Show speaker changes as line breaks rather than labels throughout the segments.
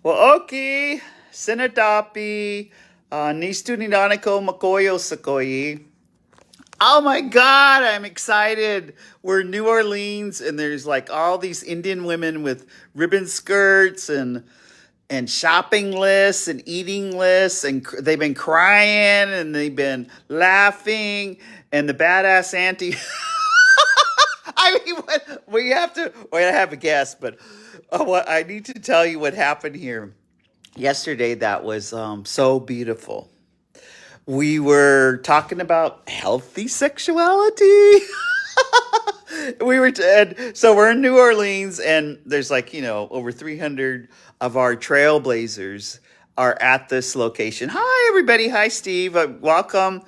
Well, okay. Sinadapi, Nistu Ninaniko Makoyo Sakoyi. Oh my God, I'm excited. We're in New Orleans and there's like all these Indian women with ribbon skirts and shopping lists and eating lists and they've been crying and they've been laughing and the badass auntie I mean, we have a guest, but what I need to tell you what happened here yesterday that was so beautiful. We were talking about healthy sexuality. So we're in New Orleans, and there's like over 300 of our trailblazers are at this location. Hi, everybody. Hi, Steve. Welcome.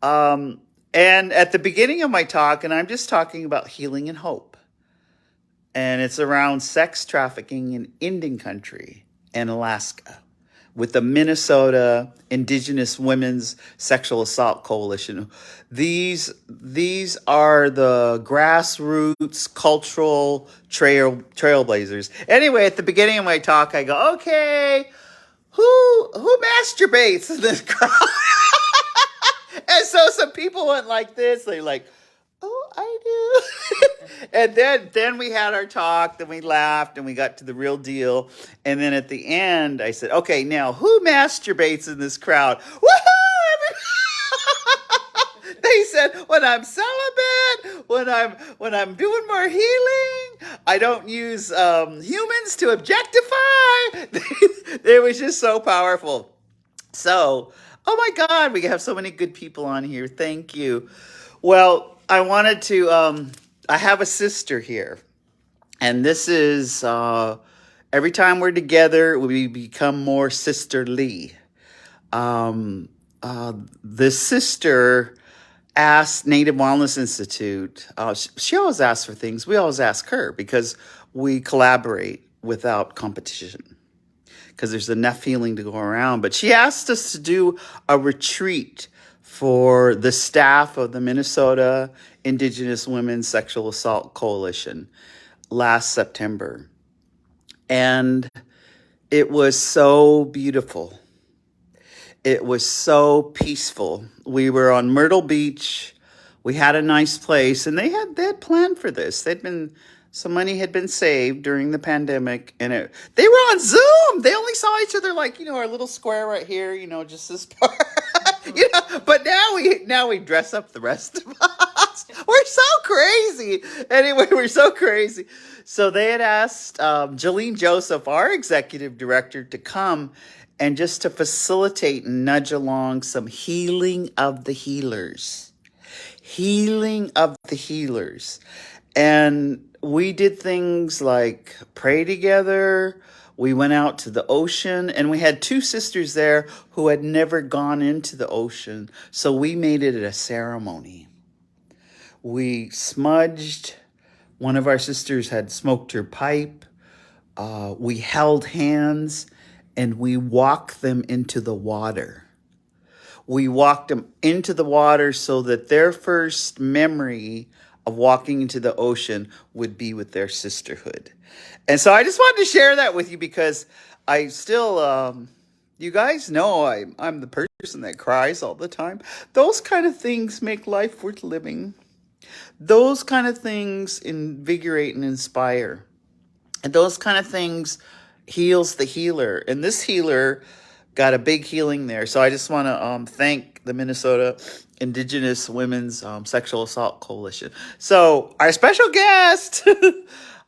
Um, and at the beginning of my talk, and I'm just talking about healing and hope, and it's around sex trafficking in Indian country and Alaska with the Minnesota Indigenous Women's Sexual Assault Coalition. These are the grassroots cultural trailblazers. Anyway, at the beginning of my talk, I go, okay, who masturbates in this crowd? And so some people went like this. They're like, oh, I do. And then we had our talk, then we laughed, and we got to the real deal. And then at the end, I said, okay, now who masturbates in this crowd? Woohoo! They said, when I'm celibate, when I'm doing more healing, I don't use humans to objectify. It was just so powerful. So, oh my God, we have so many good people on here. Thank you. Well, I wanted to, I have a sister here. And this is, every time we're together, we become more sisterly. This sister asked Native Wellness Institute, she always asks for things. We always ask her because we collaborate without competition because there's enough healing to go around. But she asked us to do a retreat for the staff of the Minnesota Indigenous Women's Sexual Assault Coalition last September. And it was so beautiful. It was so peaceful. We were on Myrtle Beach. We had a nice place, and they had planned for this. Some money had been saved during the pandemic, and they were on Zoom. They only saw each other like our little square right here, just this part. But now we dress up the rest of us. We're so crazy. Anyway, we're so crazy. So they had asked Jolene Joseph, our executive director, to come and just to facilitate and nudge along some healing of the healers. Healing of the healers. And we did things like pray together. We went out to the ocean, and we had two sisters there who had never gone into the ocean. So we made it a ceremony. We smudged. One of our sisters had smoked her pipe. We held hands, and we walked them into the water. We walked them into the water so that their first memory of walking into the ocean would be with their sisterhood. And so I just wanted to share that with you because I still, you guys know I'm the person that cries all the time. Those kind of things make life worth living. Those kind of things invigorate and inspire. And those kind of things heals the healer. And this healer got a big healing there. So I just want to thank the Minnesota Indigenous Women's Sexual Assault Coalition. So our special guest,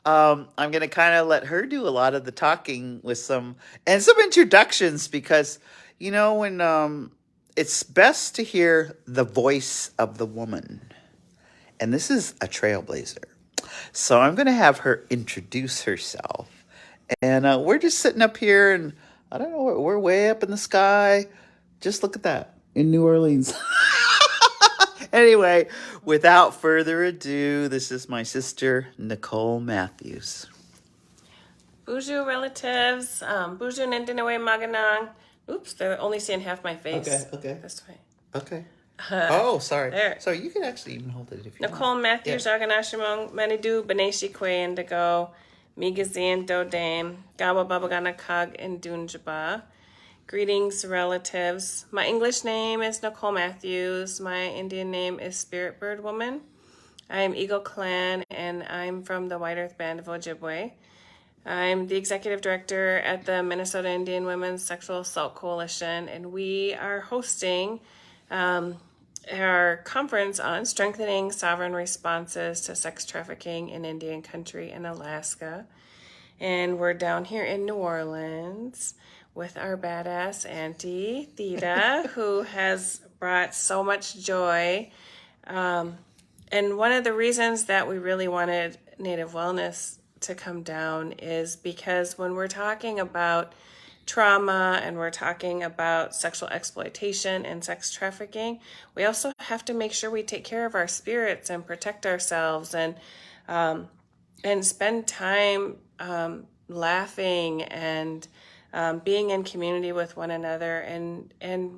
I'm going to kind of let her do a lot of the talking with some introductions because, when it's best to hear the voice of the woman. And this is a trailblazer. So I'm going to have her introduce herself. And we're just sitting up here and I don't know, we're way up in the sky. Just look at that in New Orleans. Anyway, without further ado, this is my sister, Nicole Matthews.
Bonjour, relatives. Bonjour, Nindinawe Maganang. Oops, they're only seeing half my face.
Okay.
This way.
Okay. Oh, sorry.
There.
So you can actually even hold it if you
Nicole
want.
Matthews, Arganashimong, Manidu, Beneshi Kwe Indigo, Migazan Dodame, Gawa Babagana Kag and Dunjaba. Greetings, relatives. My English name is Nicole Matthews. My Indian name is Spirit Bird Woman. I am Eagle Clan, and I'm from the White Earth Band of Ojibwe. I'm the executive director at the Minnesota Indian Women's Sexual Assault Coalition, and we are hosting our conference on strengthening sovereign responses to sex trafficking in Indian country in Alaska. And we're down here in New Orleans with our badass auntie, Theda, who has brought so much joy. And one of the reasons that we really wanted Native Wellness to come down is because when we're talking about trauma and we're talking about sexual exploitation and sex trafficking, we also have to make sure we take care of our spirits and protect ourselves and spend time laughing and being in community with one another and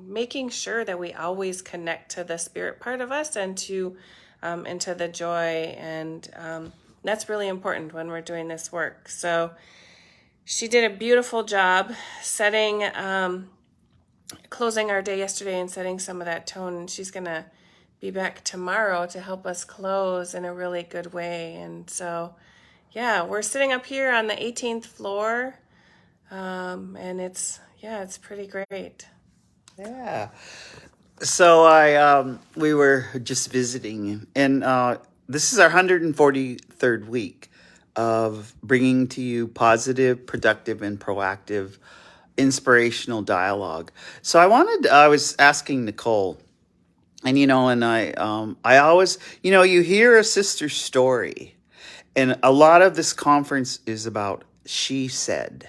making sure that we always connect to the spirit part of us and to the joy, and that's really important when we're doing this work. So she did a beautiful job closing our day yesterday and setting some of that tone, and she's gonna be back tomorrow to help us close in a really good way. And so yeah, we're sitting up here on the 18th floor, and it's pretty great.
Yeah. So we were just visiting, and this is our 143rd week of bringing to you positive, productive, and proactive, inspirational dialogue. So I was asking Nicole, and I always, you hear a sister's story, and a lot of this conference is about she said.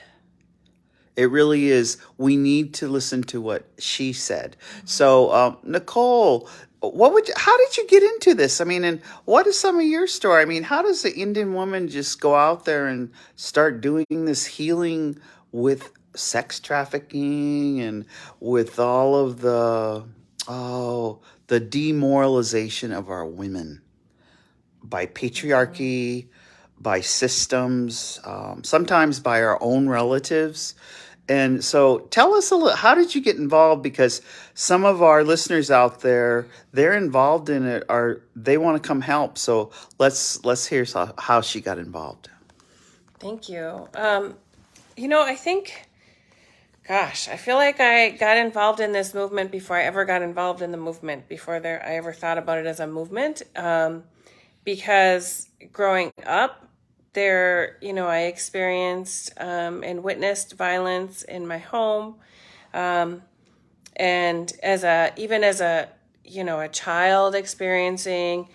It really is. We need to listen to what she said. So, Nicole, how did you get into this? I mean, and what is some of your story? I mean, how does the Indian woman just go out there and start doing this healing with sex trafficking and with all of the demoralization of our women by patriarchy, by systems, sometimes by our own relatives? And so tell us a little, how did you get involved? Because some of our listeners out there, they're involved in it, or they want to come help. So let's hear how she got involved.
Thank you. I think, I feel like I got involved in this movement before I ever got involved in the movement, before I ever thought about it as a movement. Because growing up, I experienced and witnessed violence in my home, and as a child experiencing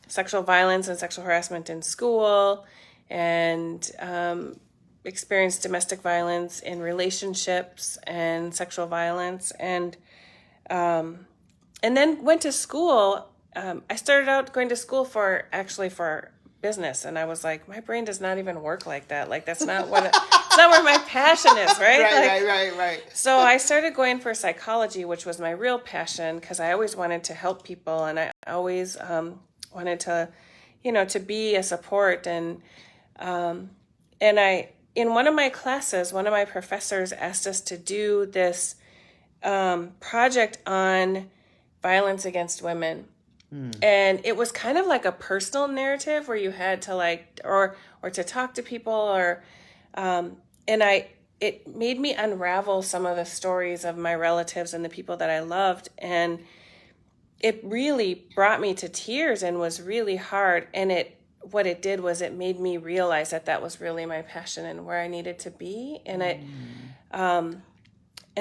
sexual violence and sexual harassment in school, and experienced domestic violence in relationships and sexual violence, and then went to school. I started out going to school for business, and I was like, my brain does not even work like that. Like, that's not it's not where my passion is, right?
Right.
So I started going for psychology, which was my real passion, because I always wanted to help people, and I always wanted to, to be a support. And in one of my classes, one of my professors asked us to do this project on violence against women. And it was kind of like a personal narrative where you had to or to talk to people, or it made me unravel some of the stories of my relatives and the people that I loved, and it really brought me to tears and was really hard. And what it did was it made me realize that was really my passion and where I needed to be. And and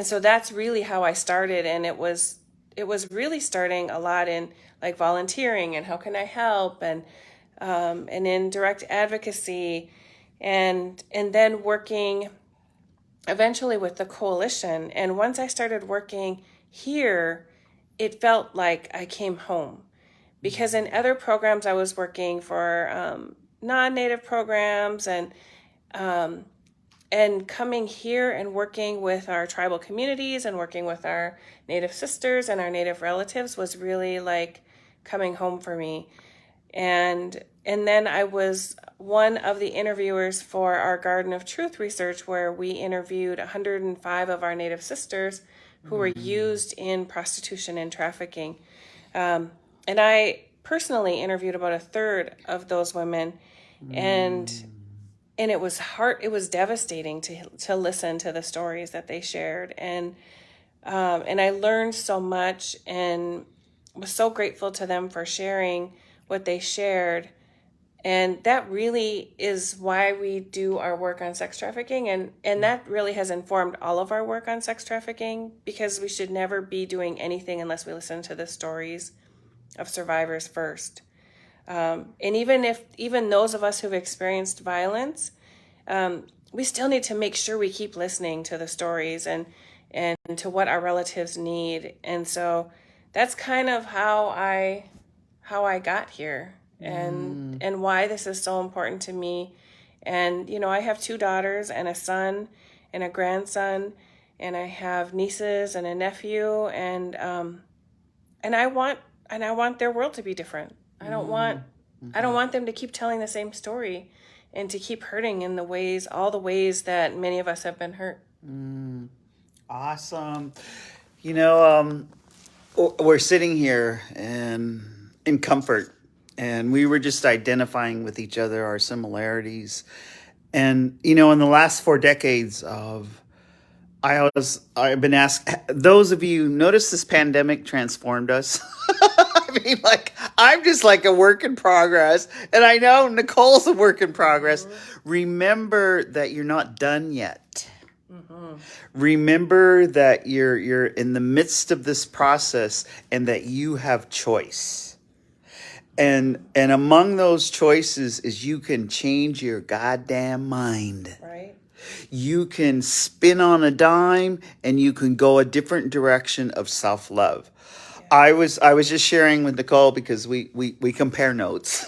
so that's really how I started. And it was really starting a lot in like volunteering and how can I help, and in direct advocacy, and then working eventually with the coalition. And once I started working here, it felt like I came home, because in other programs I was working for non-Native programs, and coming here and working with our tribal communities and working with our Native sisters and our Native relatives was really like coming home for me. And then I was one of the interviewers for our Garden of Truth research, where we interviewed 105 of our Native sisters who were used in prostitution and trafficking. And I personally interviewed about a third of those women, and it was devastating to listen to the stories that they shared, and I learned so much and was so grateful to them for sharing what they shared. And that really is why we do our work on sex trafficking. And that really has informed all of our work on sex trafficking, because we should never be doing anything unless we listen to the stories of survivors first. And even those of us who've experienced violence, we still need to make sure we keep listening to the stories and to what our relatives need. And so that's kind of how I got here, and why this is so important to me. And I have 2 daughters and a son and a grandson, and I have nieces and a nephew, and I want their world to be different. I don't want them to keep telling the same story and to keep hurting in all the ways that many of us have been hurt.
Awesome. We're sitting here and in comfort, and we were just identifying with each other, our similarities. And, in the last 4 decades I've been asked, those of you notice this pandemic transformed us? I mean, I'm just like a work in progress, and I know Nicole's a work in progress. Remember that you're not done yet. Remember that you're in the midst of this process, and that you have choice. And among those choices is you can change your goddamn mind.
Right.
You can spin on a dime, and you can go a different direction of self-love. Yeah. I was just sharing with Nicole, because we compare notes.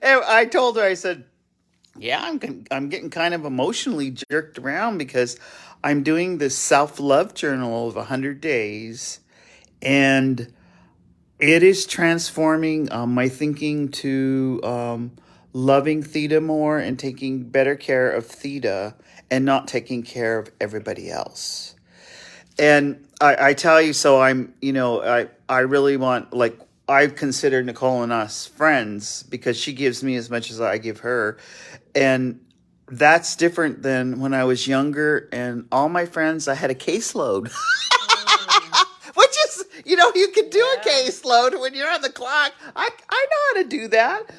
And I told her, I said, yeah, I'm getting kind of emotionally jerked around, because I'm doing this self-love journal of 100 days, and it is transforming my thinking to loving Theda more and taking better care of Theda, and not taking care of everybody else. And I tell you, so I really want, I consider Nicole and us friends, because she gives me as much as I give her. And that's different than when I was younger, and all my friends, I had a caseload. Which is, you can do a caseload when you're on the clock. I know how to do that.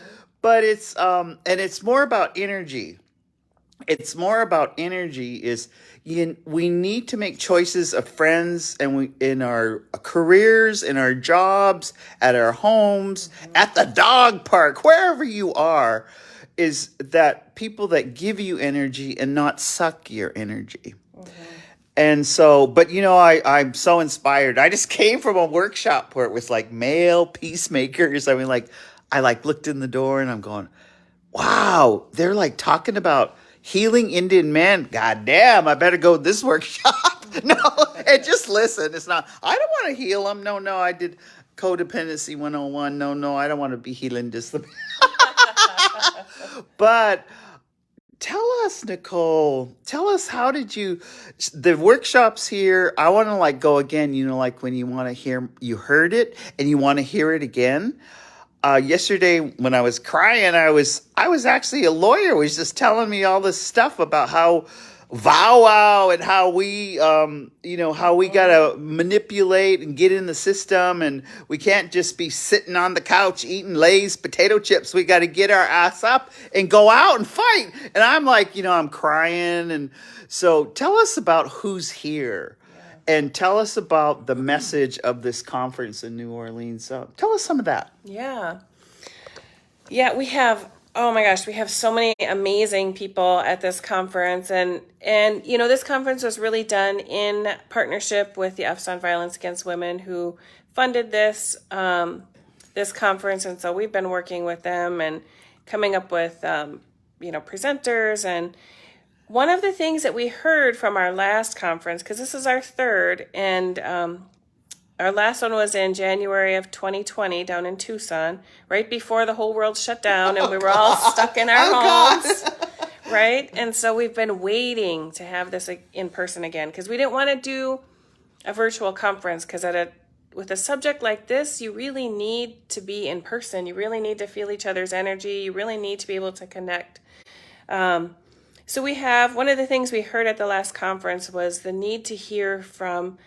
But it's more about energy. It's more about energy. We need to make choices of friends, and in our careers, in our jobs, at our homes, at the dog park, wherever you are, is that people that give you energy and not suck your energy. And so, but I'm so inspired. I just came from a workshop where it was male peacemakers. I mean, I looked in the door, and I'm going, wow, they're talking about healing Indian men. God damn, I better go to this workshop. No, and just listen. It's not, I don't want to heal them. No, I did codependency 101. No, I don't want to be healing just the. But tell us, Nicole, how did the workshops here, I want to go again, when you want to hear, you heard it and you want to hear it again. Yesterday when I was crying, I was actually a lawyer was just telling me all this stuff about how wow and how we how we gotta manipulate and get in the system, and we can't just be sitting on the couch eating Lay's potato chips. We got to get our ass up and go out and fight. And I'm I'm crying. And so tell us about who's here. And tell us about the message of this conference in New Orleans. Tell us some of that.
Yeah, we have, oh my gosh, we have so many amazing people at this conference. And this conference was really done in partnership with the Office on Violence Against Women, who funded this conference. And so we've been working with them and coming up with, presenters. And one of the things that we heard from our last conference, because this is our third, and Our last one was in January of 2020 down in Tucson, right before the whole world shut down and we were all stuck in our homes. Right? And so we've been waiting to have this in person again because we didn't want to do a virtual conference because with a subject like this, you really need to be in person. You really need to feel each other's energy. You really need to be able to connect. So we have, one of the things we heard at the last conference was the need to hear from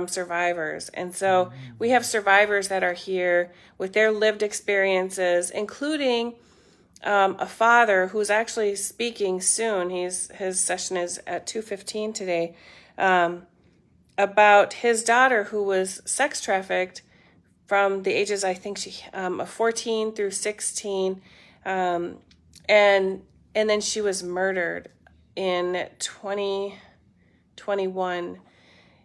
survivors. And so we have survivors that are here with their lived experiences, including a father who's actually speaking soon. His session is at 2:15 today, about his daughter who was sex trafficked from the ages, I think of 14 through 16, and then she was murdered in 2021,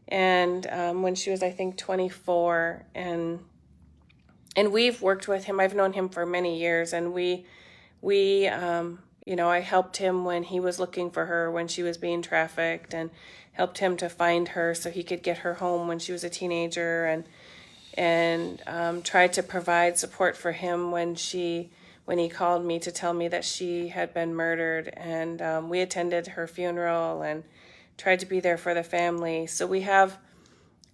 and when she was, I think, 24, and we've worked with him. I've known him for many years, and we I helped him when he was looking for her when she was being trafficked, and helped him to find her so he could get her home when she was a teenager, and tried to provide support for him when he called me to tell me that she had been murdered, and we attended her funeral and tried to be there for the family. So we have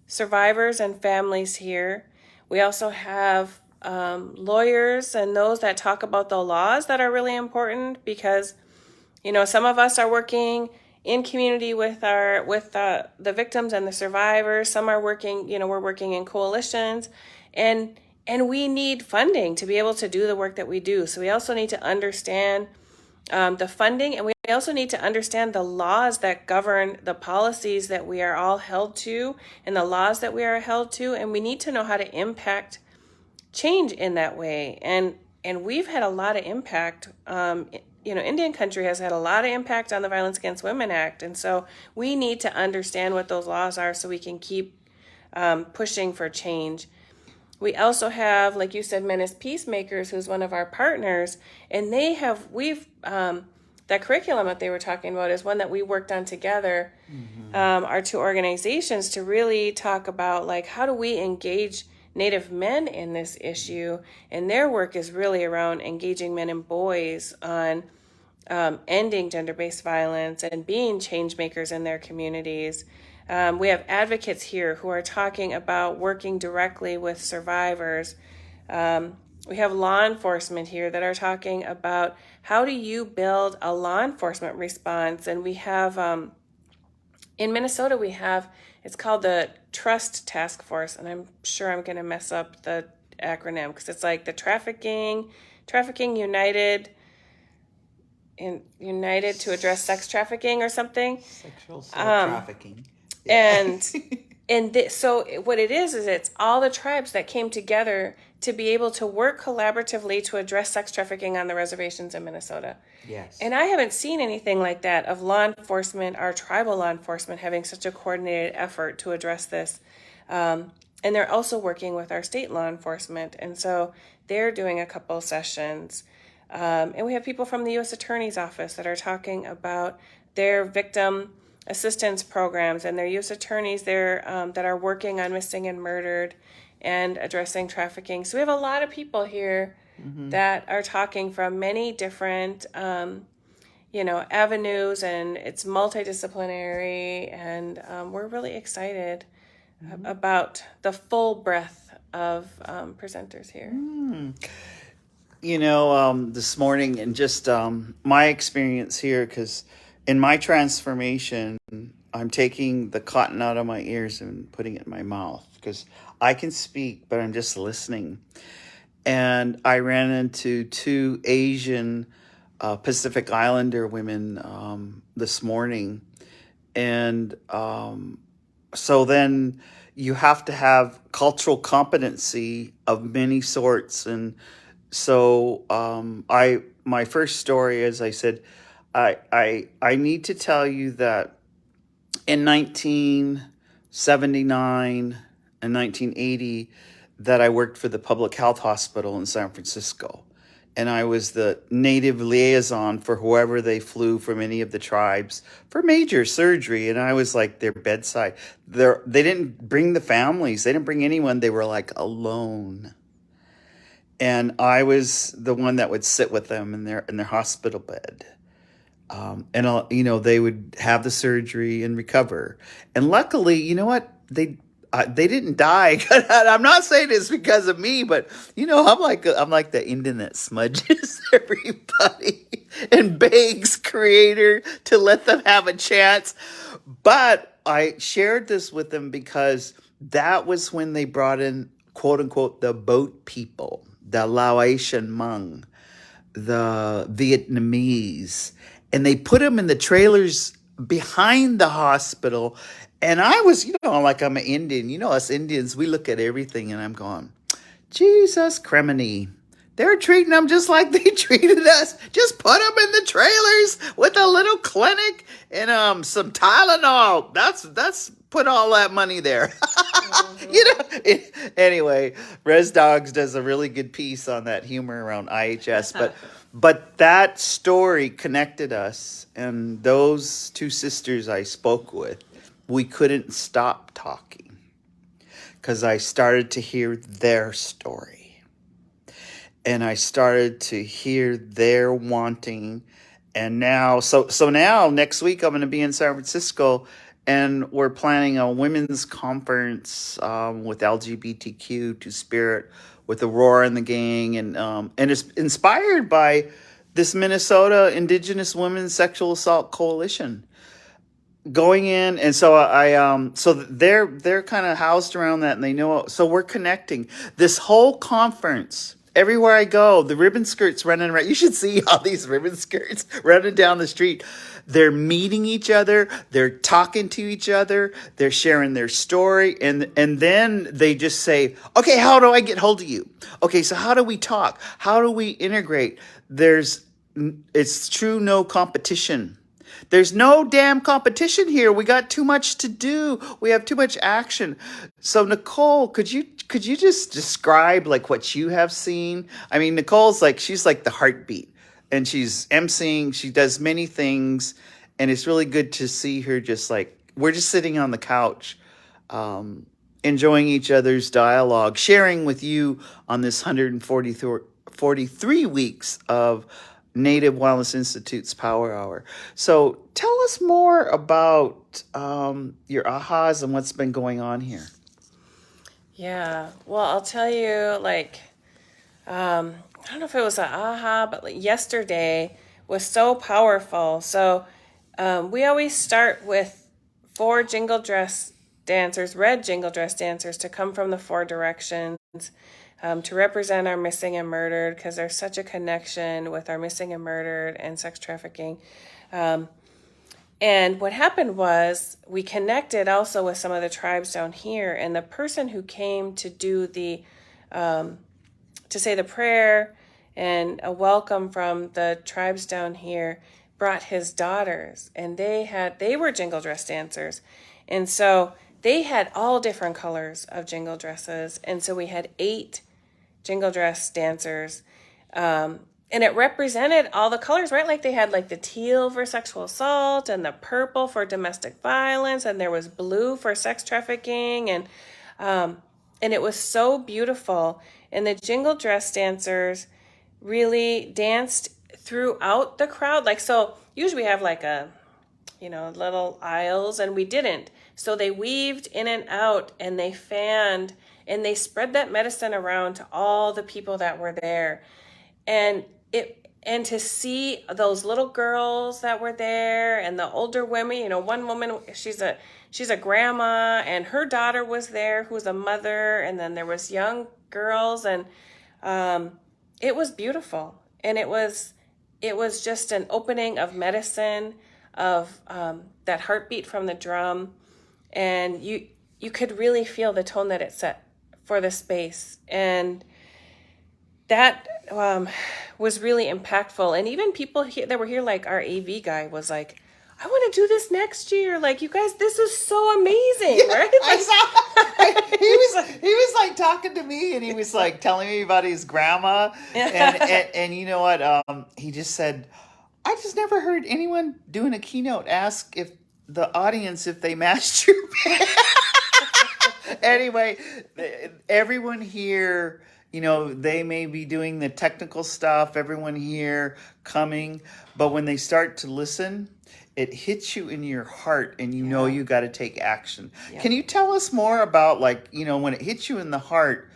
survivors and families here. We also have lawyers and those that talk about the laws that are really important because, some of us are working in community with the victims and the survivors. Some are working, we're working in coalitions, and we need funding to be able to do the work that we do. So we also need to understand the funding, and we also need to understand the laws that govern the policies that we are all held to and the laws that we are held to, and we need to know how to impact change in that way. And we've had a lot of impact. Indian country has had a lot of impact on the Violence Against Women Act, and so we need to understand what those laws are so we can keep pushing for change. We also have, like you said, Men as Peacemakers, who's one of our partners, and that curriculum that they were talking about is one that we worked on together, our two organizations, to really talk about how do we engage Native men in this issue, and their work is really around engaging men and boys on ending gender-based violence and being change makers in their communities. We have advocates here who are talking about working directly with survivors. We have law enforcement here that are talking about how do you build a law enforcement response. And we have, in Minnesota, it's called the Trust Task Force. And I'm sure I'm going to mess up the acronym because it's like the Trafficking United to Address Sex Trafficking or something.
Sexual trafficking.
So what it is it's all the tribes that came together to be able to work collaboratively to address sex trafficking on the reservations in Minnesota.
Yes.
And I haven't seen anything like that of law enforcement, our tribal law enforcement, having such a coordinated effort to address this. And they're also working with our state law enforcement. And so they're doing a couple sessions. And we have people from the U.S. Attorney's Office that are talking about their victim assistance programs and their U.S. attorneys there that are working on missing and murdered and addressing trafficking. So we have a lot of people here that are talking from many different, avenues, and it's multidisciplinary, and we're really excited about the full breadth of presenters here.
This morning, and just my experience here, because in my transformation, I'm taking the cotton out of my ears and putting it in my mouth because I can speak, but I'm just listening. And I ran into two Asian Pacific Islander women this morning. And so then you have to have cultural competency of many sorts. And so my first story, as I said, I need to tell you that in 1979 and 1980 that I worked for the public health hospital in San Francisco. and I was the native liaison for whoever they flew from any of the tribes for major surgery. And I was like their bedside. They didn't bring the families. They didn't bring anyone. They were like alone. And I was the one that would sit with them in their hospital bed. They would have the surgery and recover. And luckily, you know what? They didn't die. I'm not saying it's because of me, but I'm like the Indian that smudges everybody and begs Creator to let them have a chance. But I shared this with them because that was when they brought in, quote unquote, the boat people, the Laotian Hmong, the Vietnamese, and they put them in the trailers behind the hospital. And I was, like I'm an Indian. Us Indians, we look at everything, and I'm going, Jesus criminy. They're treating them just like they treated us. Just put them in the trailers with a little clinic and some Tylenol. That's put all that money there. Anyway, Res Dogs does a really good piece on that humor around IHS, but that story connected us, and those two sisters I spoke with, we couldn't stop talking because I started to hear their story, and I started to hear their wanting. And now, so now next week I'm going to be in San Francisco, and we're planning a women's conference with LGBTQ to Spirit with Aurora and the gang, and it's inspired by this Minnesota Indigenous Women's Sexual Assault Coalition going in. And so so they're kind of housed around that, and they know. So we're connecting this whole conference. Everywhere I go, the ribbon skirts running around. You should see all these ribbon skirts running down the street. They're meeting each other. They're talking to each other. They're sharing their story. And then they just say, okay, how do I get hold of you? Okay, so how do we talk? How do we integrate? It's true, no competition. There's no damn competition here. We got too much to do. We have too much action. So Nicole, could you just describe like what you have seen? I mean, Nicole's she's like the heartbeat, and she's emceeing. She does many things, and it's really good to see her just like, we're just sitting on the couch, enjoying each other's dialogue, sharing with you on this 143 weeks of Native Wellness Institute's Power Hour. So tell us more about your ahas and what's been going on here.
Yeah, well, I'll tell you, I don't know if it was an aha, but yesterday was so powerful. So we always start with 4 jingle dress dancers, red jingle dress dancers, to come from the 4 directions. To represent our missing and murdered, because there's such a connection with our missing and murdered and sex trafficking. And what happened was we connected also with some of the tribes down here, and the person who came to do to say the prayer and a welcome from the tribes down here brought his daughters, and they were jingle dress dancers. And so they had all different colors of jingle dresses. And so we had 8 jingle dress dancers. And it represented all the colors, right? Like they had like the teal for sexual assault and the purple for domestic violence. And there was blue for sex trafficking. And it was so beautiful. And the jingle dress dancers really danced throughout the crowd. Like, so usually we have like little aisles, and we didn't. So they weaved in and out, and they fanned, and they spread that medicine around to all the people that were there. And to see those little girls that were there, and the older women, one woman, she's a grandma, and her daughter was there, who was a mother, and then there was young girls, and it was beautiful. And it was just an opening of medicine, of that heartbeat from the drum, and you could really feel the tone that it set for the space. And that was really impactful. And even people that were here, like our AV guy was like, I want to do this next year. Like, you guys, this is so amazing, right?
I he was like talking to me, and he was like telling me about his grandma, and you know what? He just said, I just never heard anyone doing a keynote ask if the audience if they masturbate. Anyway, everyone here, you know, they may be doing the technical stuff, everyone here coming, but when they start to listen, it hits you in your heart and you know you got to take action. Can you tell us more about, like, you know, when it hits you in the heart?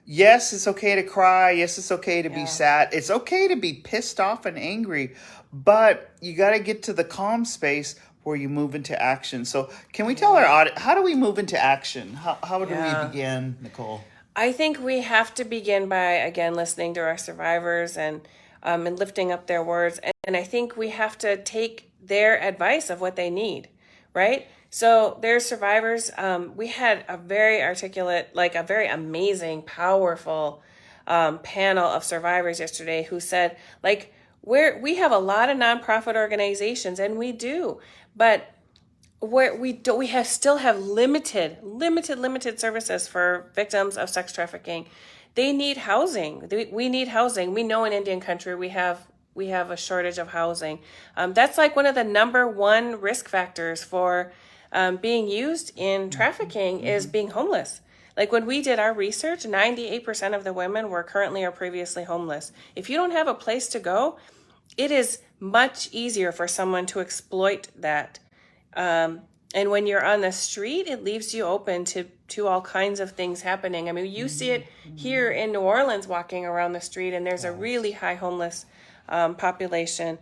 Yes, it's okay to cry. Yes, it's okay to be sad. It's okay to be pissed off and angry, but you got to get to the calm space where you move into action. So can we tell our audience, how do we move into action? How do we begin, Nicole?
I think we have to begin by, again, listening to our survivors and lifting up their words. And I think we have to take their advice of what they need, right? So there's survivors. We had a very articulate, like a very amazing, powerful panel of survivors yesterday who said, like, we have a lot of nonprofit organizations, and we do, but we still have limited services for victims of sex trafficking. They need housing. We need housing. We know in Indian country we have a shortage of housing. That's like one of the number one risk factors for being used in trafficking is being homeless. Like when we did our research, 98% of the women were currently or previously homeless. If you don't have a place to go, it is much easier for someone to exploit that. And when you're on the street, it leaves you open to all kinds of things happening. I mean, you see it here in New Orleans walking around the street, and there's a really high homeless population.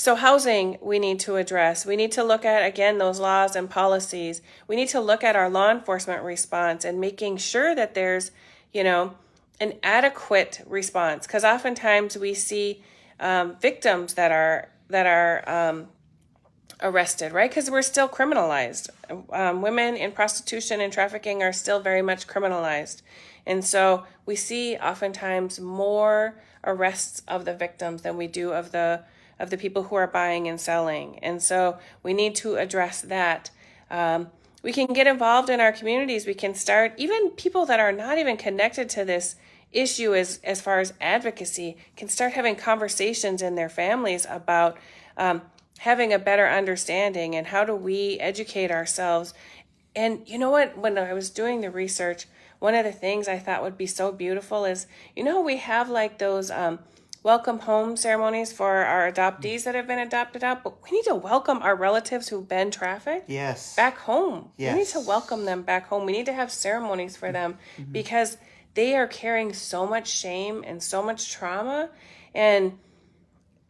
So housing, we need to address. We need to look at, again, those laws and policies. We need to look at our law enforcement response and making sure that there's, you know, an adequate response. Because oftentimes we see victims that are arrested, right? Because we're still criminalized. Women in prostitution and trafficking are still very much criminalized. And so we see oftentimes more arrests of the victims than we do of the people who are buying and selling. And so we need to address that. We can get involved in our communities. We can start, even people that are not even connected to this issue as far as advocacy, can start having conversations in their families about having a better understanding and how do we educate ourselves. And you know what, when I was doing the research, one of the things I thought would be so beautiful is, you know, we have like those welcome home ceremonies for our adoptees that have been adopted out, but we need to welcome our relatives who've been trafficked back home. We need to welcome them back home. We need to have ceremonies for them because they are carrying so much shame and so much trauma. And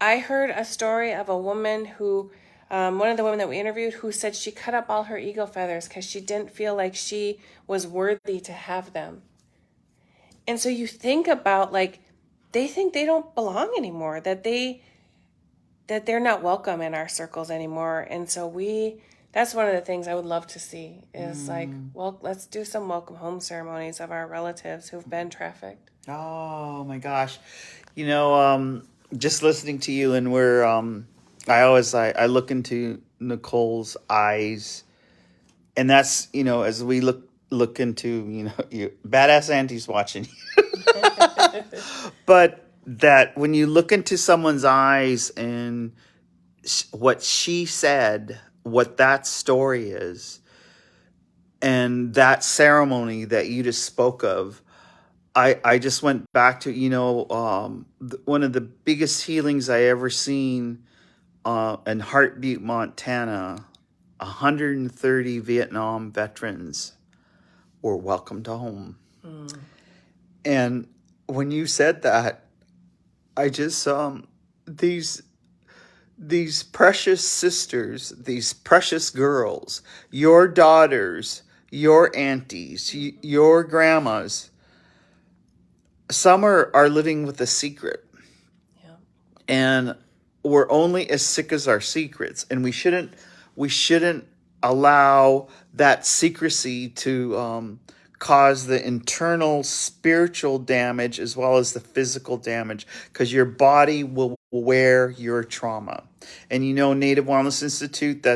I heard a story of a woman who, one of the women that we interviewed, who said she cut up all her eagle feathers because she didn't feel like she was worthy to have them. And so you think about, like, they think they don't belong anymore, that they're not welcome in our circles anymore. And so that's one of the things I would love to see is like, well, let's do some welcome home ceremonies of our relatives who've been trafficked.
Oh my gosh. You know, just listening to you, and I look into Nicole's eyes, and that's, you know, as we look into, you know, you badass auntie's watching you. But that when you look into someone's eyes and what she said, what that story is, and that ceremony that you just spoke of, I just went back to, you know, one of the biggest healings I ever seen in Heartbeat, Montana. 130 Vietnam veterans were welcomed home. And when you said that, I just these precious sisters, these precious girls, your daughters, your aunties, your grandmas, some are living with a secret.
Yeah.
And we're only as sick as our secrets, and we shouldn't allow that secrecy to cause the internal spiritual damage as well as the physical damage, because your body will wear your trauma. And Native Wellness Institute,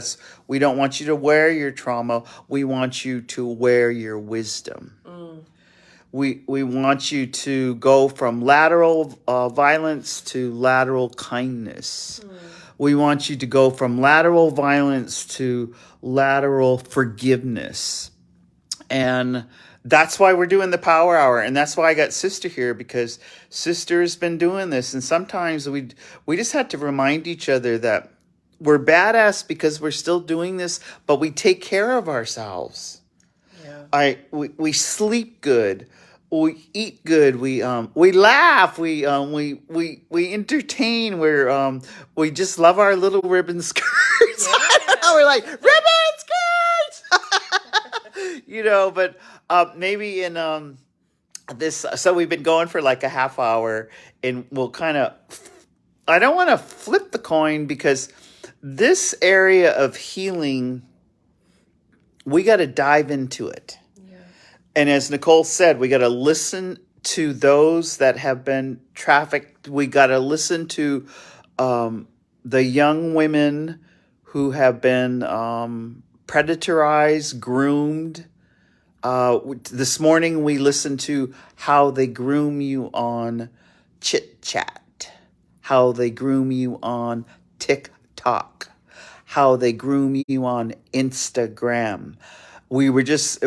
we don't want you to wear your trauma. We want you to wear your wisdom. We want you to go from lateral violence to lateral kindness. We want you to go from lateral violence to lateral forgiveness. And that's why we're doing the Power Hour. And that's why I got Sister here, because Sister's been doing this. And sometimes we just have to remind each other that we're badass because we're still doing this, but we take care of ourselves. We sleep good, we eat good, we laugh, we entertain, we just love our little ribbon skirts. We're like ribbon skirts, but maybe in this. So we've been going for like a half hour, and we'll kind of. I don't want to flip the coin because this area of healing, we got to dive into it. And as Nicole said, we got to listen to those that have been trafficked. We got to listen to the young women who have been predatorized, groomed. This morning we listened to how they groom you on Chit Chat, how they groom you on TikTok, how they groom you on Instagram. We were just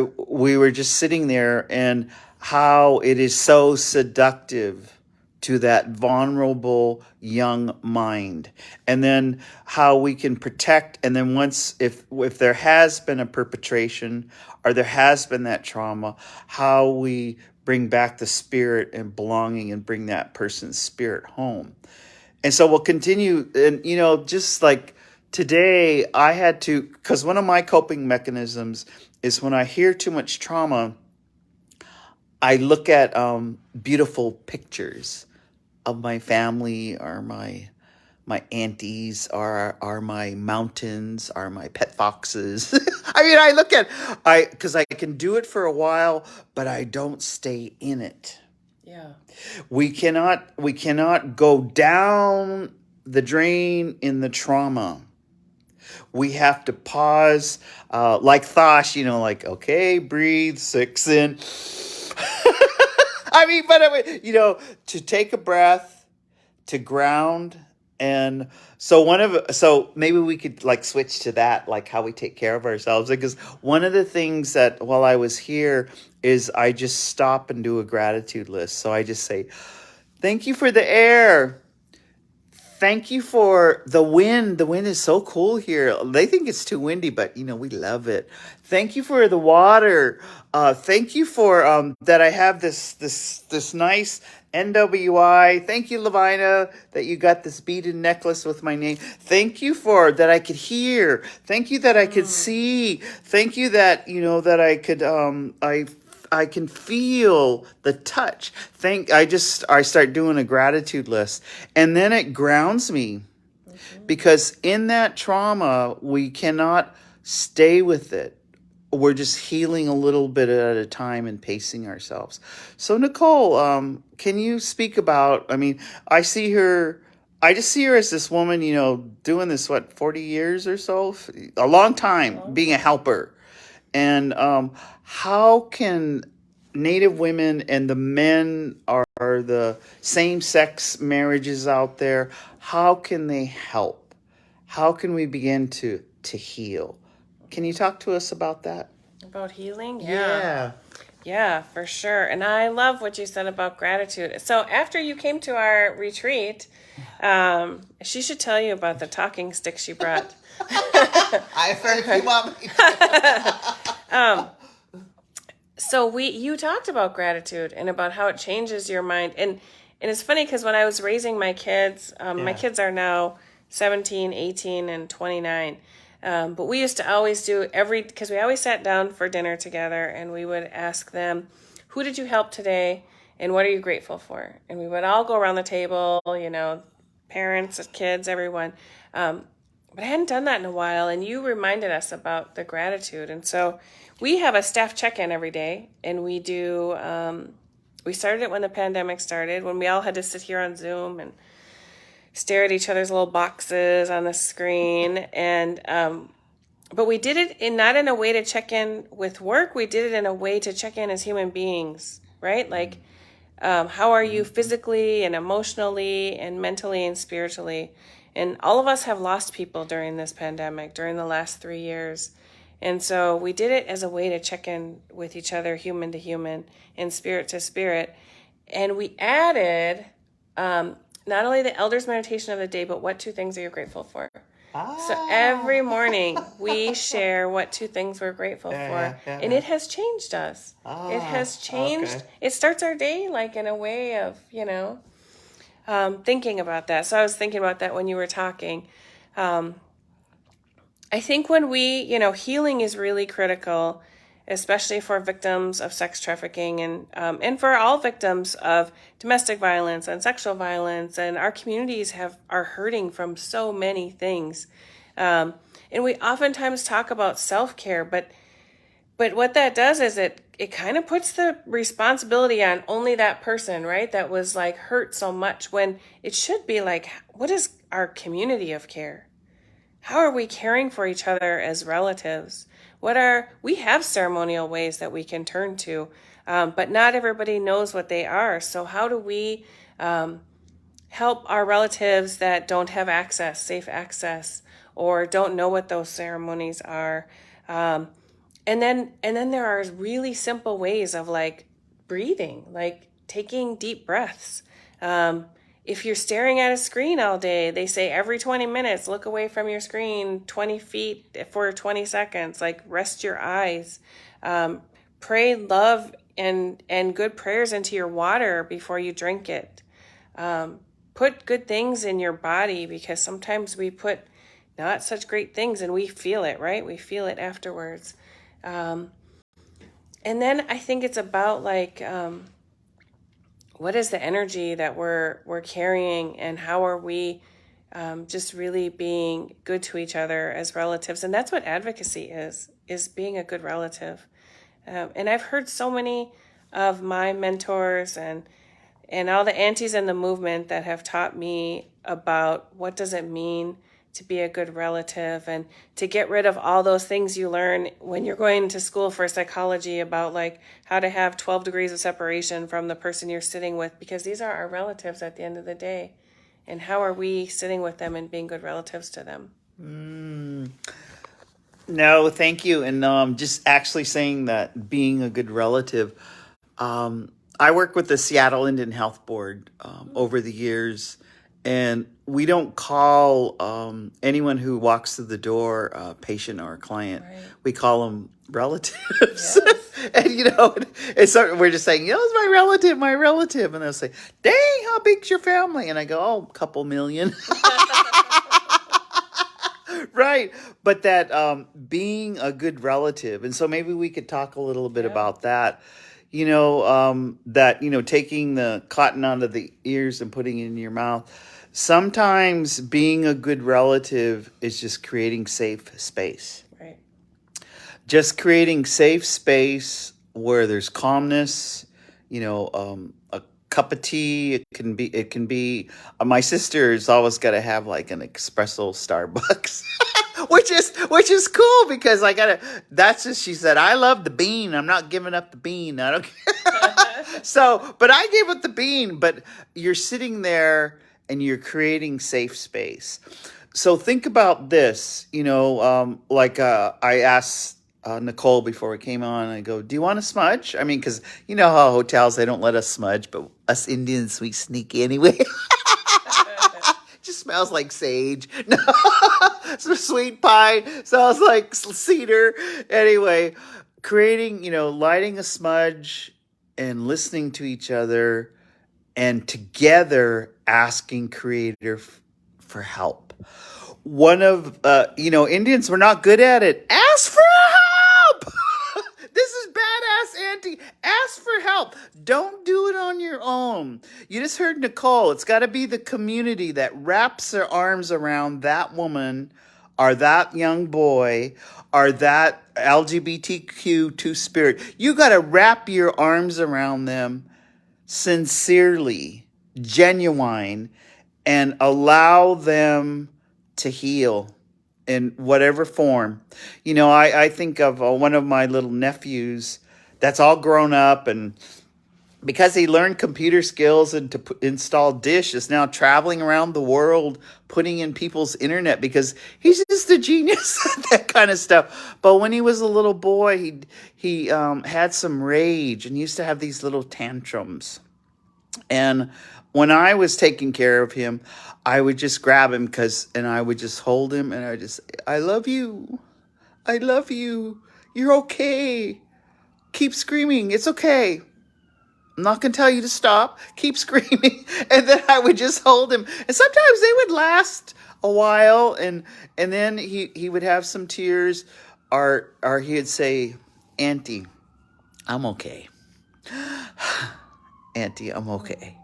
sitting there, and how it is so seductive to that vulnerable young mind. And then how we can protect, and then once if there has been a perpetration or there has been that trauma, how we bring back the spirit and belonging and bring that person's spirit home. And so we'll continue, and just like today, I had to, because one of my coping mechanisms is when I hear too much trauma, I look at beautiful pictures of my family, or my aunties, or my mountains, or my pet foxes. I look at, because I can do it for a while, but I don't stay in it.
Yeah.
We cannot go down the drain in the trauma. We have to pause, like Thosh, like, okay, breathe, 6 in. To take a breath, to ground. And so maybe we could like switch to that, like how we take care of ourselves. Because one of the things that while I was here is I just stop and do a gratitude list. So I just say, thank you for the air. Thank you for the wind. The wind is so cool here. They think it's too windy, but we love it. Thank you for the water. Thank you for that I have this nice NWI. Thank you, Lavina, that you got this beaded necklace with my name. Thank you for that I could hear. Thank you that I could see. Thank you that that I could I can feel the touch. I start doing a gratitude list, and then it grounds me, because in that trauma, we cannot stay with it. We're just healing a little bit at a time and pacing ourselves. So Nicole, can you speak about, I just see her as this woman, doing this, 40 years or so? A long time being a helper. And how can Native women and the men are the same-sex marriages out there, how can they help? How can we begin to heal? Can you talk to us about that?
About healing?
Yeah.
Yeah, for sure. And I love what you said about gratitude. So after you came to our retreat, she should tell you about the talking stick she brought.
I've heard if you want me.
So you talked about gratitude and about how it changes your mind. And it's funny because when I was raising my kids, my kids are now 17, 18, and 29. But we used to always do because we always sat down for dinner together, and we would ask them, who did you help today? And what are you grateful for? And we would all go around the table, parents, kids, everyone. But I hadn't done that in a while, and you reminded us about the gratitude. And so we have a staff check-in every day, and we do, we started it when the pandemic started, when we all had to sit here on Zoom and stare at each other's little boxes on the screen. And but we did it not in a way to check in with work. We did it in a way to check in as human beings, right? Like, how are you physically and emotionally and mentally and spiritually? And all of us have lost people during this pandemic, during the last 3 years. And so we did it as a way to check in with each other, human to human and spirit to spirit. And we added not only the elder's meditation of the day, but what 2 things are you grateful for? So every morning we share what 2 things we're grateful for. And it has changed us. It has changed. Okay. It starts our day like in a way of, thinking about that. So I was thinking about that when you were talking. I think when healing is really critical, especially for victims of sex trafficking and for all victims of domestic violence and sexual violence. And our communities are hurting from so many things. And we oftentimes talk about self-care, but what that does is it kind of puts the responsibility on only that person, right? That was like hurt so much, when it should be like, what is our community of care? How are we caring for each other as relatives? We have ceremonial ways that we can turn to, but not everybody knows what they are. So how do we help our relatives that don't have safe access, or don't know what those ceremonies are? And then there are really simple ways of like breathing, like taking deep breaths. If you're staring at a screen all day, they say every 20 minutes, look away from your screen 20 feet for 20 seconds, like rest your eyes. Pray love and good prayers into your water before you drink it. Put good things in your body, because sometimes we put not such great things and we feel it, right? We feel it afterwards. And then I think it's about like, what is the energy that we're carrying, and how are we just really being good to each other as relatives? And that's what advocacy is being a good relative. And I've heard so many of my mentors and all the aunties in the movement that have taught me about what does it mean to be a good relative, and to get rid of all those things you learn when you're going to school for psychology about like how to have 12 degrees of separation from the person you're sitting with, because these are our relatives at the end of the day. And how are we sitting with them and being good relatives to them?
No, thank you. And just actually saying that, being a good relative. I work with the Seattle Indian Health Board over the years, and we don't call anyone who walks through the door a patient or a client. Right. We call them relatives. Yes. And, we're just saying, it's my relative. And they'll say, dang, how big's your family? And I go, a couple million. Right. But that being a good relative. And so maybe we could talk a little bit about that. Taking the cotton out of the ears and putting it in your mouth. Sometimes being a good relative is just creating safe space. Right. Just creating safe space where there's calmness, a cup of tea. It can be, my sister's always got to have like an espresso Starbucks. Which is cool, because she said, I love the bean. I'm not giving up the bean. I don't care. But I gave up the bean, but you're sitting there and you're creating safe space. So think about this, I asked Nicole before we came on, I go, do you want to smudge? I mean, because you know how hotels, they don't let us smudge, but us Indians, we sneak anyway. Just smells like sage. No, some sweet pine. Smells like cedar. Anyway, lighting a smudge and listening to each other, and together asking Creator for help. One of, Indians, we're not good at it. Ask for help! This is badass, Auntie. Ask for help. Don't do it on your own. You just heard Nicole. It's got to be the community that wraps their arms around that woman, or that young boy, or that LGBTQ2 spirit. You got to wrap your arms around them sincerely, genuine, and allow them to heal in whatever form. I think of one of my little nephews that's all grown up, and because he learned computer skills and to install Dish, is now traveling around the world putting in people's internet because he's just a genius at that kind of stuff. But when he was a little boy, he had some rage and used to have these little tantrums. And when I was taking care of him, I would just grab him and I would just hold him and I love you. I love you. You're okay. Keep screaming. It's okay. I'm not going to tell you to stop. Keep screaming. And then I would just hold him. And sometimes they would last a while. And then he would have some tears, or he would say, Auntie, I'm okay. Auntie, I'm okay.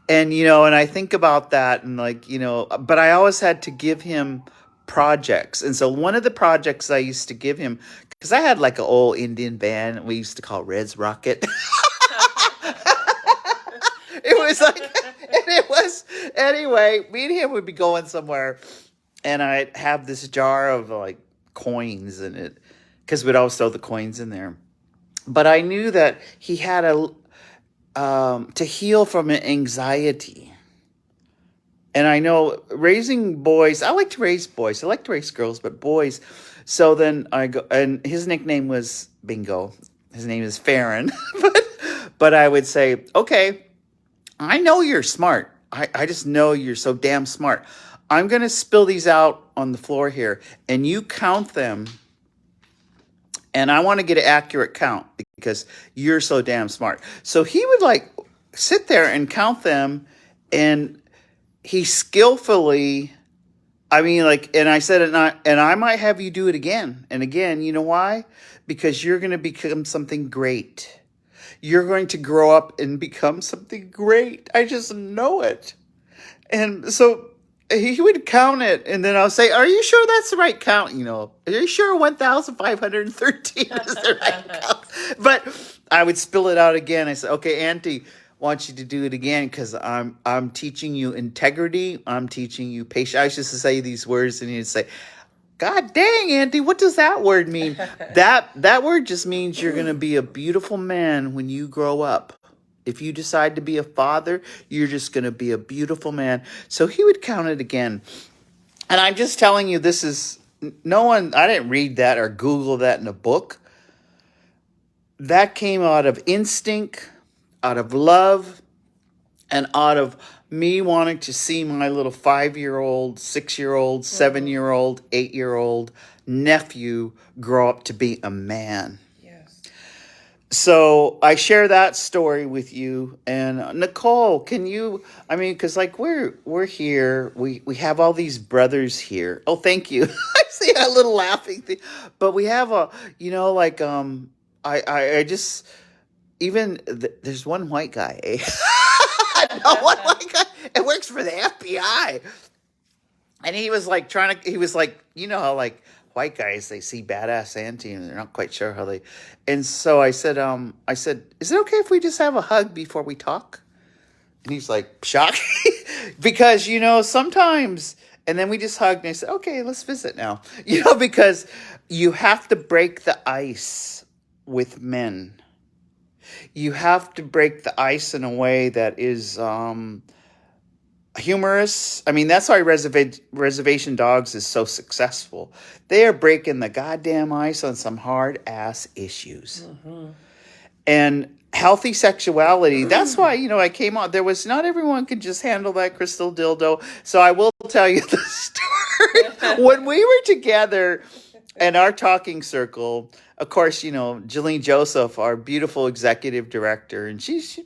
And, and I think about that and but I always had to give him projects. And so one of the projects I used to give him, because I had like an old Indian band we used to call Red's Rocket. Anyway, me and him would be going somewhere and I'd have this jar of like coins in it because we'd always throw the coins in there. But I knew that he had to heal from anxiety. And I know raising boys, I like to raise boys. I like to raise girls, but boys. So then I go, and his nickname was Bingo. His name is Farron. but I would say, okay, I know you're smart. I just know you're so damn smart. I'm going to spill these out on the floor here, and you count them. And I want to get an accurate count because you're so damn smart. So he would sit there and count them, and he skillfully, and I said, and I might have you do it again and again. You know why? Because you're going to become something great. You're going to grow up and become something great. I just know it. And so he would count it, and then I'll say, are you sure that's the right count? Are you sure 1,513 is the right count? But I would spill it out again. I said, okay, Auntie, I want you to do it again because I'm teaching you integrity. I'm teaching you patience. I used to say these words, and he'd say, God dang, Auntie, what does that word mean? That word just means you're going to be a beautiful man when you grow up. If you decide to be a father, you're just going to be a beautiful man. So he would count it again. And I'm just telling you, this is I didn't read that or Google that in a book. That came out of instinct, out of love, and out of me wanting to see my little 5-year-old, 6-year-old, 7-year-old, 8-year-old nephew grow up to be a man.
Yes.
So I share that story with you. And Nicole, can you, because we're here, we have all these brothers here. Oh, thank you. I see a little laughing thing. But we have I just, there's one white guy, eh? No, one white guy. It works for the FBI. And he was how white guys, they see badass auntie and they're not quite sure how they. And so I said, is it okay if we just have a hug before we talk? And he's like, shocked. Because, sometimes, and then we just hugged and I said, okay, let's visit now. Because you have to break the ice with men. You have to break the ice in a way that is humorous. That's why Reservation Dogs is so successful. They are breaking the goddamn ice on some hard ass issues. Mm-hmm. And healthy sexuality. That's why, I came on. Not everyone could just handle that crystal dildo. So I will tell you the story. When we were together in our talking circle, of course, Jillian Joseph, our beautiful executive director, and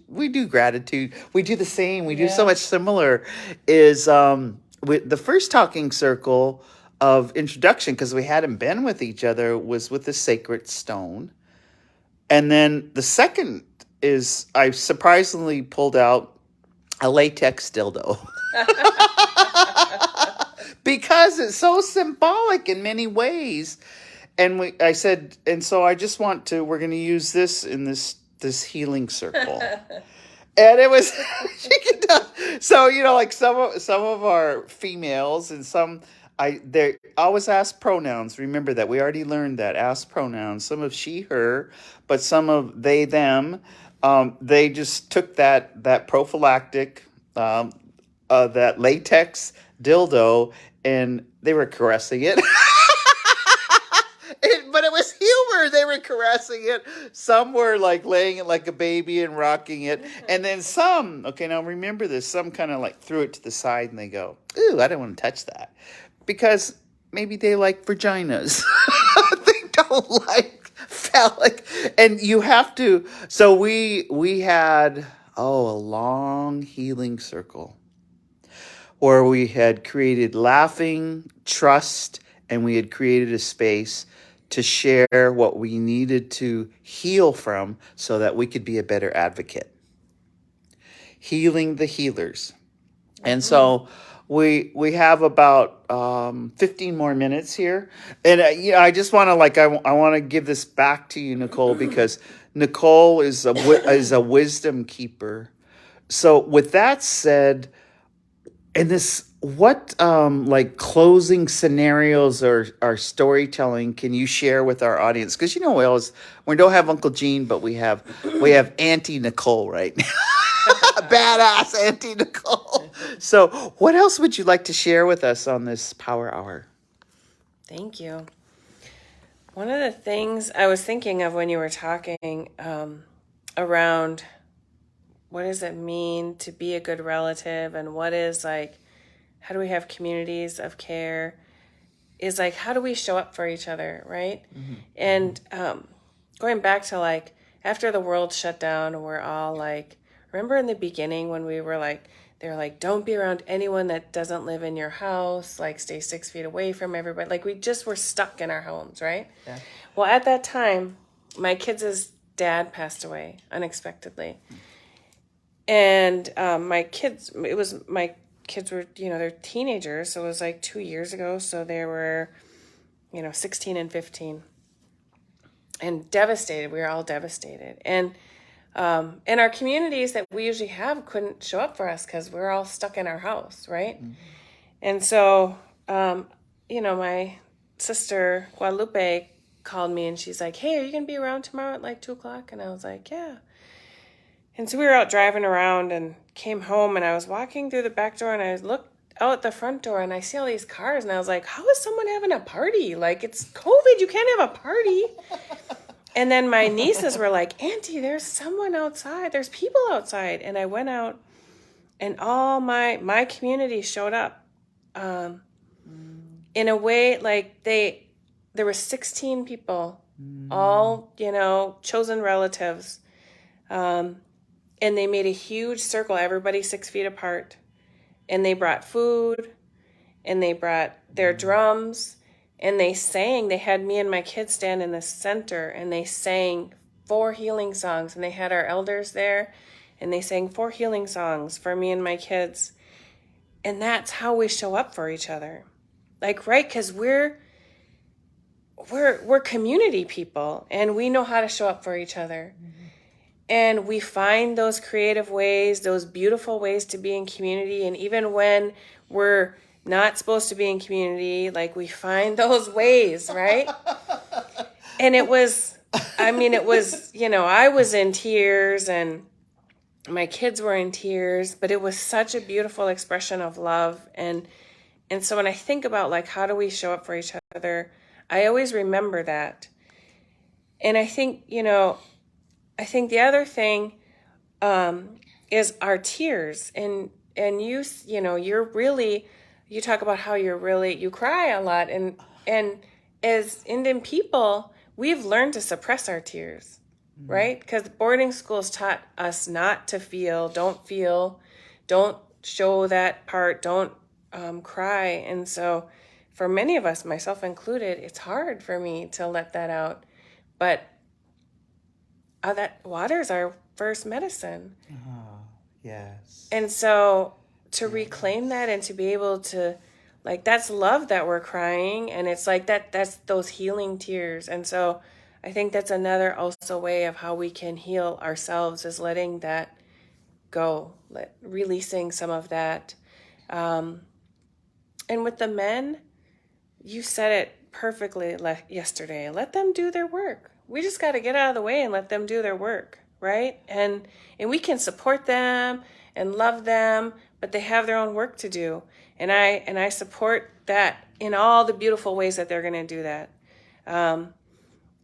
we do gratitude. We do the same. We do so much similar. Is with the first talking circle of introduction, because we hadn't been with each other, was with the sacred stone. And then the second is I surprisingly pulled out a latex dildo. Because it's so symbolic in many ways. And I said, and so I just we're going to use this in this healing circle. And it was she could so like some of our females and some they always ask pronouns. Remember that we already learned that ask pronouns. Some of she her, but some of they them. They just took that prophylactic that latex dildo and they were caressing it. But it was humor. They were caressing it. Some were like laying it like a baby and rocking it. And then some, okay, now remember this, some kind of like threw it to the side and they go, ooh, I don't want to touch that. Because maybe they like vaginas. They don't like phallic. And you have to, so we had, a long healing circle where we had created laughing, trust, and we had created a space to share what we needed to heal from so that we could be a better advocate. Healing the healers. And so we have about 15 more minutes here. And I just want to I want to give this back to you, Nicole, because Nicole is is a wisdom keeper. So with that said, and this, what like closing scenarios or storytelling can you share with our audience? Because we don't have Uncle Gene, but we have Auntie Nicole right now. Badass Auntie Nicole. So what else would you like to share with us on this Power Hour?
Thank you. One of the things I was thinking of when you were talking around what does it mean to be a good relative, and what is how do we have communities of care, is how do we show up for each other, right? Mm-hmm. And going back to after the world shut down, we're all remember in the beginning when we were they're don't be around anyone that doesn't live in your house, stay 6 feet away from everybody. We just were stuck in our homes, right? Yeah. Well, at that time, my kids' dad passed away unexpectedly. And my kids were, they're teenagers. So it was 2 years ago. So they were, 16 and 15 and devastated. We were all devastated. And our communities that we usually have couldn't show up for us because we're all stuck in our house, right? Mm-hmm. And so, my sister Guadalupe called me and she's like, hey, are you going to be around tomorrow at 2 o'clock? And I was like, yeah. And so we were out driving around and came home, and I was walking through the back door and I looked out the front door and I see all these cars and I was like, how is someone having a party? It's COVID, you can't have a party. And then my nieces were like, Auntie, there's someone outside. There's people outside. And I went out and all my community showed up in a way there were 16 people, all, chosen relatives. And they made a huge circle, everybody 6 feet apart. And they brought food, and they brought their drums, and they sang. They had me and my kids stand in the center, and they sang 4 healing songs. And they had our elders there, and they sang 4 healing songs for me and my kids. And that's how we show up for each other. Right? Because we're community people, and we know how to show up for each other. Mm-hmm. And we find those creative ways, those beautiful ways to be in community. And even when we're not supposed to be in community, we find those ways, right? And I was in tears and my kids were in tears, but it was such a beautiful expression of love. And so when I think about how do we show up for each other, I always remember that. And I think, the other thing is our tears. And you talk about how you cry a lot. And as Indian people, we've learned to suppress our tears, mm-hmm. right? Because boarding schools taught us not to feel, don't show that part, don't cry. And so for many of us, myself included, it's hard for me to let that out. But that water is our first medicine.
Oh, yes.
And so to reclaim that and to be able to, that's love that we're crying. And it's that's those healing tears. And so I think that's another also way of how we can heal ourselves, is letting that go, releasing some of that. And with the men, you said it perfectly yesterday. Let them do their work. We just got to get out of the way and let them do their work, right? And we can support them and love them, but they have their own work to do. And I support that in all the beautiful ways that they're going to do that. And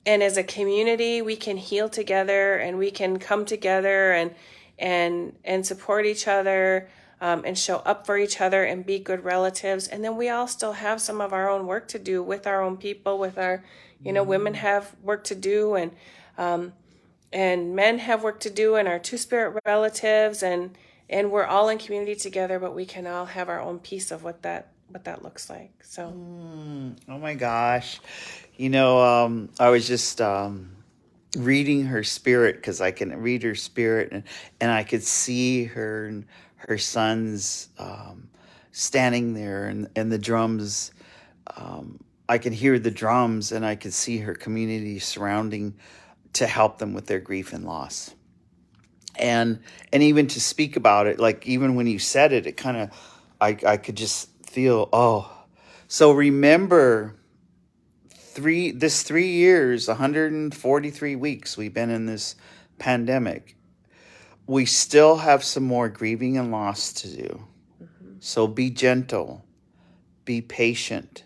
as a community, we can heal together, and we can come together and support each other, and show up for each other and be good relatives. And then we all still have some of our own work to do with our own people, with our, women have work to do, and men have work to do, and our two-spirit relatives, and we're all in community together, but we can all have our own piece of what that looks like. So.
Oh my gosh. I was just reading her spirit, because I can read her spirit, and I could see her and her sons standing there, and the drums. I could hear the drums, and I could see her community surrounding to help them with their grief and loss. And even to speak about it, like even when you said it, it kind of, I could just feel, oh. So remember, 3 years, 143 weeks we've been in this pandemic. We still have some more grieving and loss to do. So be gentle, be patient,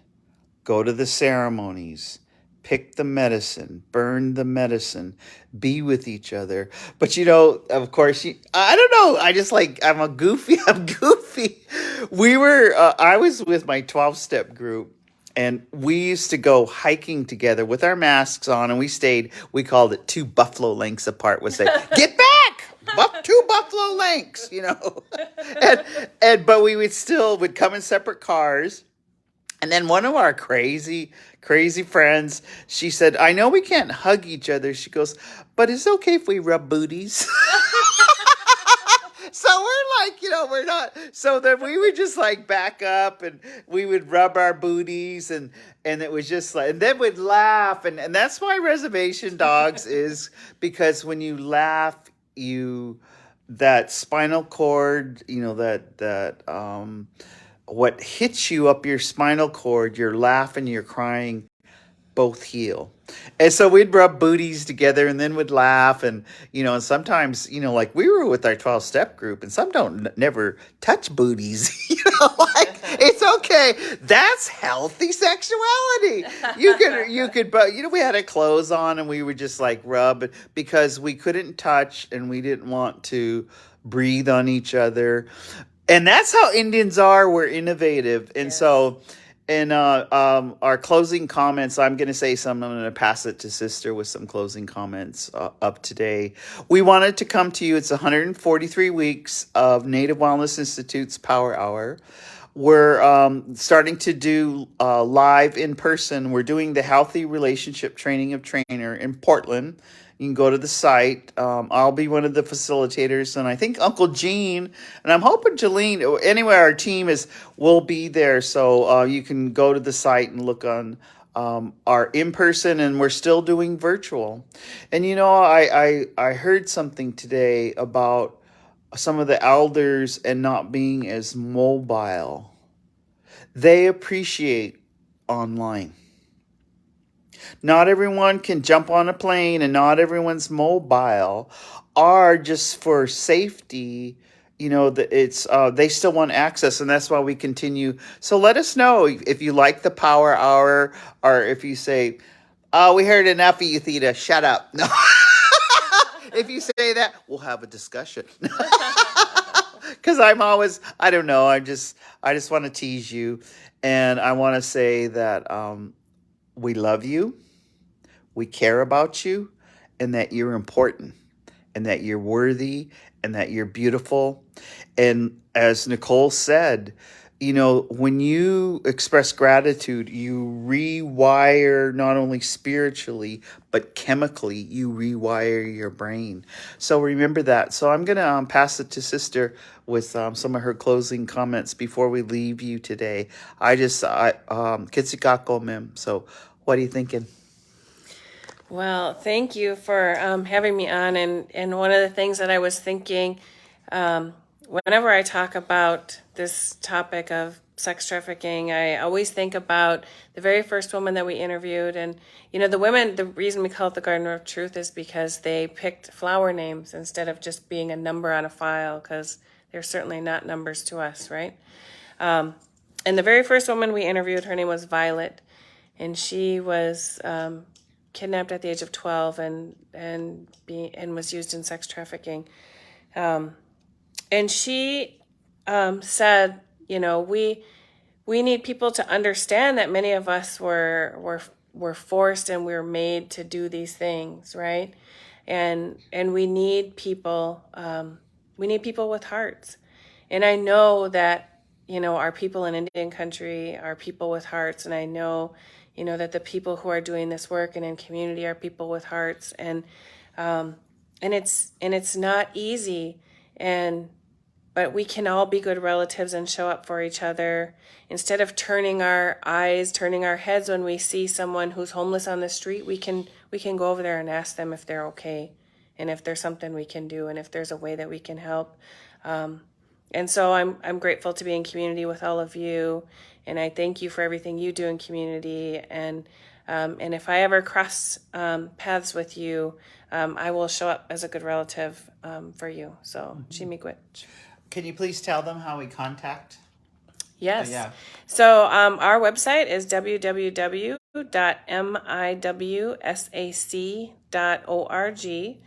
go to the ceremonies, pick the medicine, burn the medicine, be with each other. But of course, I don't know. I'm goofy. I was with my 12-step group, and we used to go hiking together with our masks on, and we called it 2 buffalo lengths apart. We'd say, get back! 2 buffalo lengths, but we would come in separate cars. And then one of our crazy friends, she said, I know we can't hug each other. She goes, but it's okay if we rub booties. So we're like, we're not. So then we would just like back up, and we would rub our booties, and it was just like, and then we'd laugh. And that's why reservation dogs is, because when you laugh, that spinal cord, what hits you up your spinal cord, you're laughing, you're crying, both heal. And so we'd rub booties together, and then we'd laugh, and and sometimes like we were with our 12-step group, and some don't never touch booties. Like it's okay. That's healthy sexuality. You could but we had our clothes on, and we would just like rub it, because we couldn't touch, and we didn't want to breathe on each other. And that's how Indians are. We're innovative. And so in our closing comments, I'm going to say something. I'm going to pass it to Sister with some closing comments of today. We wanted to come to you. It's 143 weeks of Native Wellness Institute's Power Hour. We're starting to do live in person. We're doing the Healthy Relationship Training of Trainer in Portland. You can go to the site. I'll be one of the facilitators, and I think Uncle Gene, and I'm hoping Jolene, anyway, our team will be there. So you can go to the site and look on our in-person, and we're still doing virtual. And I heard something today about some of the elders and not being as mobile. They appreciate online. Not everyone can jump on a plane, and not everyone's mobile. Are just for safety, they still want access, and that's why we continue. So let us know if you like the Power Hour, or if you say, oh, we heard enough of you, Theda, shut up. No. If you say that, we'll have a discussion. Because I don't know, I just want to tease you. And I want to say that we love you, we care about you, and that you're important, and that you're worthy, and that you're beautiful. And as Nicole said, when you express gratitude, you rewire not only spiritually, but chemically, you rewire your brain. So remember that. So I'm going to pass it to Sister with some of her closing comments before we leave you today. Kitsikako, mem. So what are you thinking?
Well, thank you for having me on. And one of the things that I was thinking whenever I talk about this topic of sex trafficking, I always think about the very first woman that we interviewed. And, the women, the reason we call it the Garden of Truth is because they picked flower names instead of just being a number on a file, because they're certainly not numbers to us, right? And the very first woman we interviewed, her name was Violet, and she was kidnapped at the age of 12 and was used in sex trafficking. And she said, we need people to understand that many of us were forced and we were made to do these things, right? And we need people. We need people with hearts. And I know that our people in Indian country are people with hearts, and I know that the people who are doing this work and in community are people with hearts, and it's not easy, but we can all be good relatives and show up for each other instead of turning our heads when we see someone who's homeless on the street. We can go over there and ask them if they're okay, and if there's something we can do, and if there's a way that we can help. And so I'm grateful to be in community with all of you, and I thank you for everything you do in community. And if I ever cross paths with you, I will show up as a good relative for you. So, Chimigwit.
Can you please tell them how we contact?
Yes.
Yeah.
So our website is www.miwsac.org.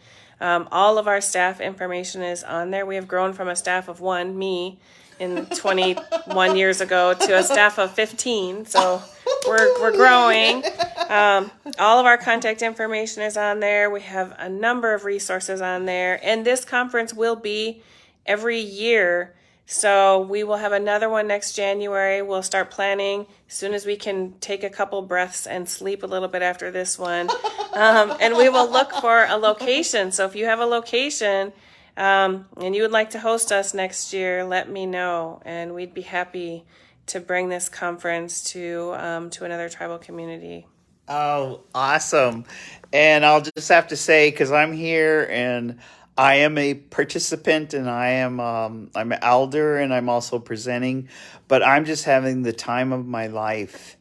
All of our staff information is on there. We have grown from a staff of one, me, in 21 years ago, to a staff of 15. So we're growing. All of our contact information is on there. We have a number of resources on there. And this conference will be every year. So we will have another one next January. We'll start planning as soon as we can take a couple breaths and sleep a little bit after this one. And we will look for a location. So if you have a location and you would like to host us next year, let me know. And we'd be happy to bring this conference to another tribal community.
Oh, awesome. And I'll just have to say, because I'm here and I am a participant, and I'm an elder, and I'm also presenting, but I'm just having the time of my life.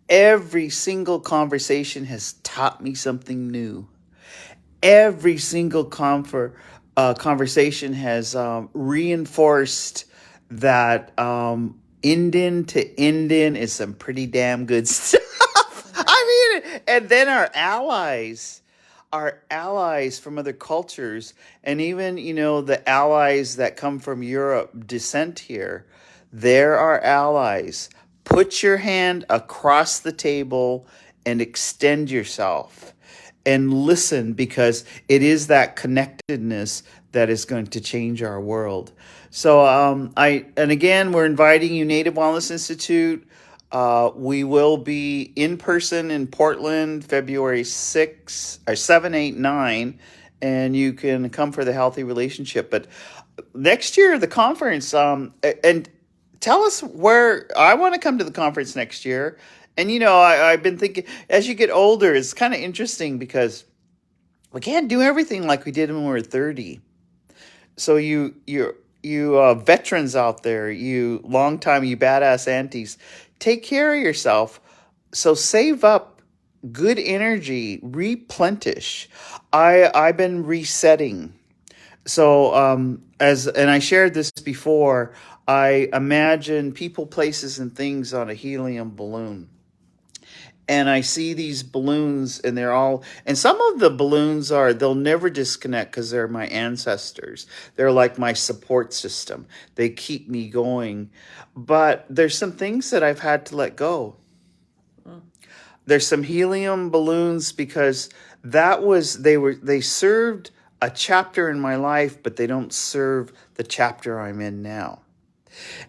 Every single conversation has taught me something new. Every single conversation has reinforced that Indian to Indian is some pretty damn good stuff. I mean, and then our allies from other cultures, and even, the allies that come from Europe descent here, they're our allies. Put your hand across the table and extend yourself and listen, because it is that connectedness that is going to change our world. So again, we're inviting you, Native Wellness Institute. We will be in person in Portland, February 6, or 7, 8, 9, and you can come for the Healthy Relationship. But next year, the conference, and tell us where. I want to come to the conference next year. And, I've been thinking, as you get older, it's kind of interesting because we can't do everything like we did when we were 30. So you veterans out there, you badass aunties, take care of yourself. So save up good energy, replenish. I've been resetting. So and I shared this before, I imagine people, places, and things on a helium balloon. And I see these balloons, and and some of the balloons they'll never disconnect because they're my ancestors. They're like my support system. They keep me going. But there's some things that I've had to let go. There's some helium balloons because they served a chapter in my life, but they don't serve the chapter I'm in now.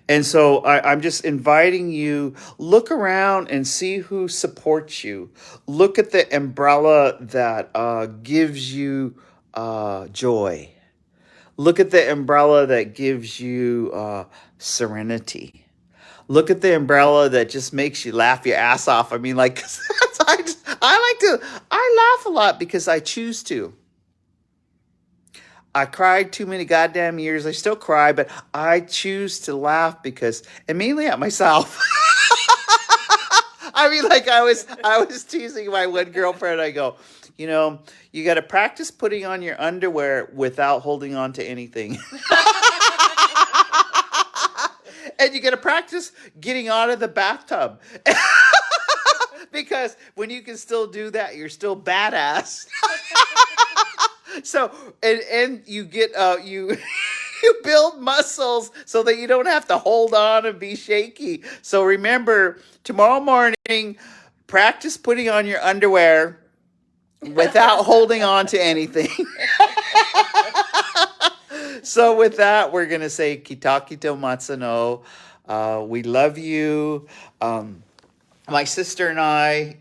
And so I'm just inviting you, look around and see who supports you. Look at the umbrella that gives you joy. Look at the umbrella that gives you serenity. Look at the umbrella that just makes you laugh your ass off. I mean, like, I laugh a lot because I choose to. I cried too many goddamn years. I still cry, but I choose to laugh because, and mainly at myself. I mean, like I was teasing my one girlfriend. I go, you got to practice putting on your underwear without holding on to anything. And you got to practice getting out of the bathtub. Because when you can still do that, you're still badass. So, and you get you you build muscles so that you don't have to hold on and be shaky. So remember, tomorrow morning, practice putting on your underwear without holding on to anything. So with that, we're gonna say Kitakito Matsuno. We love you. My sister and I,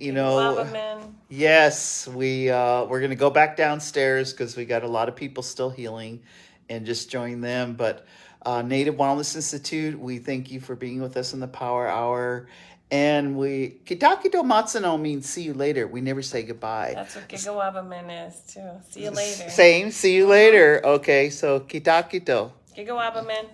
yes, we're gonna go back downstairs because we got a lot of people still healing, and just join them. But Native Wellness Institute, we thank you for being with us in the Power Hour. And Kitakito Matsuno means see you later. We never say goodbye.
That's what Gigawabaman is too. See you later.
Same. See you later. Okay, so Kitakito.
Gigawabaman.